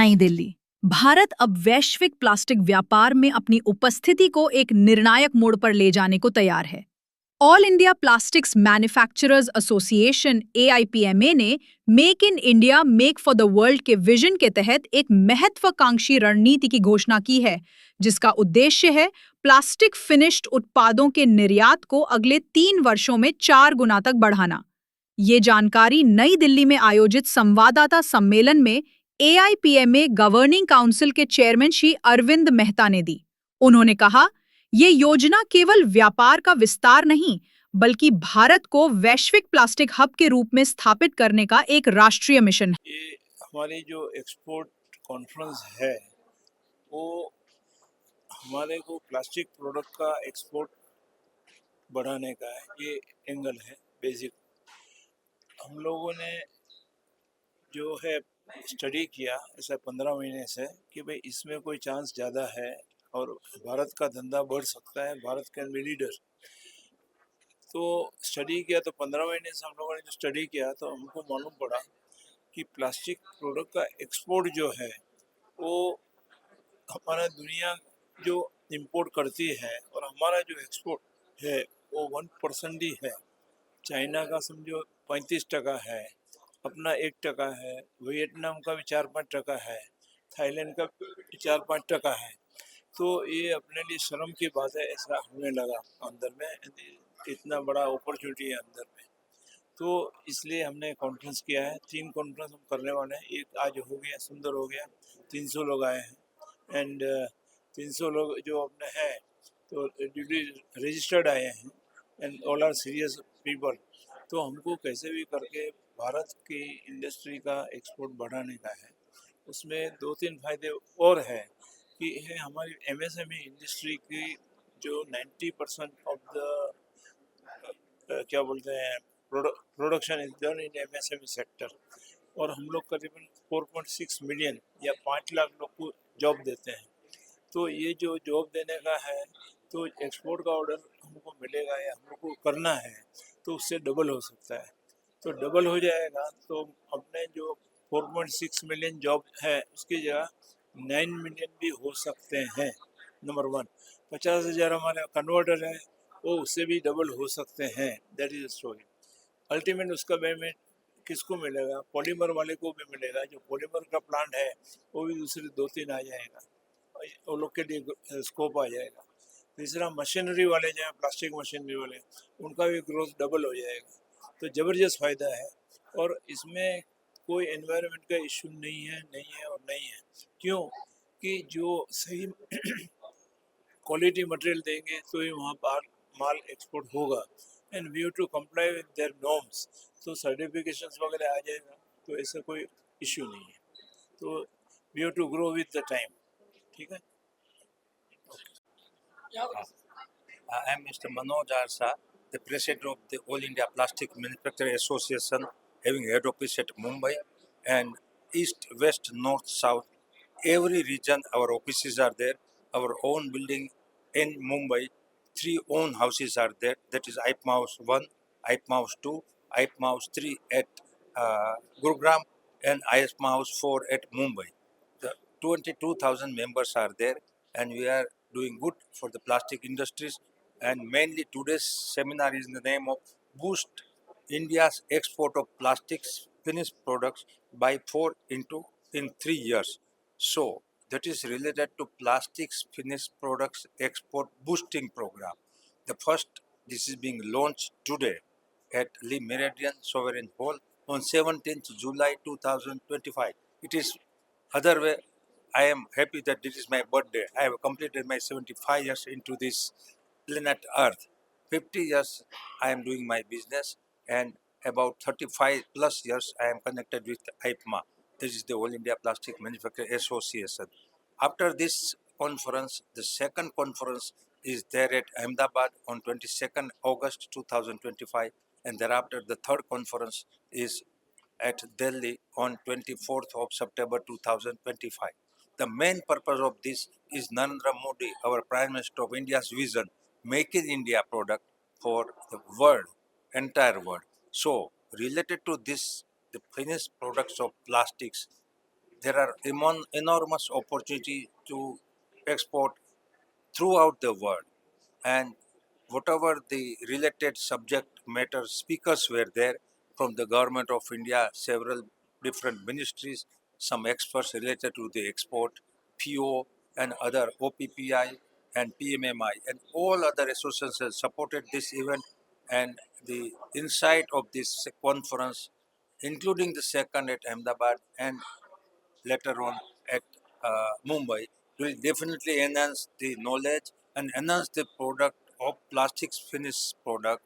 नई दिल्ली। भारत अब वैश्विक प्लास्टिक व्यापार में अपनी उपस्थिति को एक निर्णायक मोड़ पर ले जाने को तैयार है। All India plastics manufacturers association (AIPMA) ने make in India make for the world के विजन के तहत एक महत्वाकांक्षी रणनीति की घोषणा की है, जिसका उद्देश्य है प्लास्टिक फिनिश्ड उत्पादों के निर्यात को अगले 3 वर्षों में 4 गुना तक बढ़ाना। ये जानकारी नई दिल्ली में आयोजित संवाददाता सम्मेलन में AIPMA गवर्निंग काउंसिल के चेयरमैन श्री अरविंद मेहता ने दी। उन्होंने कहा, ये योजना केवल व्यापार का विस्तार नहीं, बल्कि भारत को वैश्विक प्लास्टिक हब के रूप में स्थापित करने का एक राष्ट्रीय मिशन है। ये हमारी जो एक्सपोर्ट कॉन्फ्रेंस है वो हमारे को प्लास्टिक प्रोडक्ट का एक्सपोर्ट बढ़ाने का है। ये एंगल है बेसिक। हम लोगों ने जो है स्टडी किया ऐसा 15 महीने से कि भाई इसमें कोई चांस ज़्यादा है और भारत का धंधा बढ़ सकता है, भारत कैन बी लीडर। तो स्टडी किया तो 15 महीने से हम लोगों ने जो स्टडी किया तो हमको मालूम पड़ा कि प्लास्टिक प्रोडक्ट का एक्सपोर्ट जो है वो हमारा दुनिया जो इंपोर्ट करती है और हमारा जो एक्सपोर्ट है वो 1% ही है। चाइना का समझो 35% है, अपना 1% है, वियतनाम का भी 4-5% है, थाईलैंड का 4-5% है। तो ये अपने लिए शर्म की बात है, ऐसा होने लगा अंदर में, इतना बड़ा अपॉर्चुनिटी है अंदर में। तो इसलिए हमने कॉन्फ्रेंस किया है। 3 कॉन्फ्रेंस हम करने वाले हैं। एक आज हो गया, सुंदर हो गया, 300 लोग आए हैं एंड 300 लोग जो अपने हैं तो ड्यूटी रजिस्टर्ड आए हैं and all are serious people. तो हमको कैसे भी करके भारत की इंडस्ट्री का एक्सपोर्ट बढ़ाने का है। उसमें 2-3 फायदे और है कि है हमारी MSME इंडस्ट्री की जो 90% ऑफ द क्या बोलते हैं production is done in MSME sector और हम लोग करीबन 4.6 मिलियन या 5 लाख लोग को जॉब देते हैं। तो ये जो जॉब देने का है तो एक्सपोर्ट का ऑर्डर हमको मिलेगा या हम लोग को करना है तो उससे डबल हो सकता है। तो डबल हो जाएगा तो अपने जो 4.6 मिलियन जॉब है उसकी जगह 9 मिलियन भी हो सकते हैं। नंबर 1, 50,000 हमारे कन्वर्टर है वो उससे भी डबल हो सकते हैं। That is story. अल्टीमेट उसका पेमेंट किसको मिलेगा? पॉलीमर वाले को भी मिलेगा। जो पॉलीमर का प्लांट है वो भी दूसरे 2-3 आ जाएगा, वो लोग के लिए स्कोप आ जाएगा। तीसरा, मशीनरी वाले जो हैं, प्लास्टिक मशीनरी वाले, उनका भी ग्रोथ डबल हो जाएगा। तो ज़बरदस्त फ़ायदा है और इसमें कोई एनवायरनमेंट का इशू नहीं है, नहीं है और नहीं है। क्यों कि जो सही क्वालिटी मटेरियल देंगे तो ही वहाँ पर माल एक्सपोर्ट होगा and we have to comply with their norms. तो सर्टिफिकेशंस वगैरह आ जाएगा तो ऐसा कोई इशू नहीं है। तो we have to grow with the time. ठीक है। I am Mr. Manoj Arsa, the President of the All India Plastic Manufacturer Association, having head office at Mumbai and East, West, North, South. Every region, our offices are there. Our own building in Mumbai, 3 own houses are there. That is IPMA House 1, IPMA House 2, IPMA House 3 at Gurugram, and IPMA House 4 at Mumbai. The 22,000 members are there, and we are doing good for the plastic industries. And mainly today's seminar is in the name of Boost India's export of plastics finished products by 4 into in 3 years. So that is related to plastics finished products export boosting program. The first, this is being launched today at Lee Meridian Sovereign Hall on 17th July 2025. It is other way. I am happy that this is my birthday. I have completed my 75 years into this planet Earth. 50 years I am doing my business, and about 35 plus years I am connected with IPMA. This is the All India Plastic Manufacturer Association. After this conference, the second conference is there at Ahmedabad on 22nd August 2025, and thereafter the third conference is at Delhi on 24th of September 2025. The main purpose of this is Narendra Modi, our Prime Minister of India's vision, make in India product for the world, entire world. So, related to this, the finished products of plastics, there are enormous opportunity to export throughout the world, and whatever the related subject matter speakers were there from the government of India, several different ministries, some experts related to the export, PO and other OPPI and PMMI and all other associations supported this event, and the insight of this conference, including the second at Ahmedabad and later on at Mumbai, will definitely enhance the knowledge and enhance the product of plastics finished product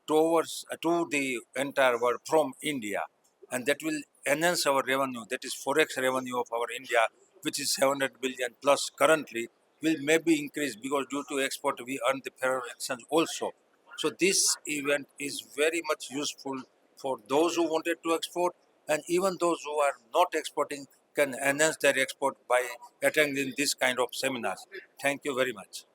towards to the entire world from India, and that will enhance our revenue. That is forex revenue of our India, which is 700 billion plus currently, will maybe increase because due to export we earn the federal exchange also. So this event is very much useful for those who wanted to export, and even those who are not exporting can enhance their export by attending this kind of seminars. Thank you very much.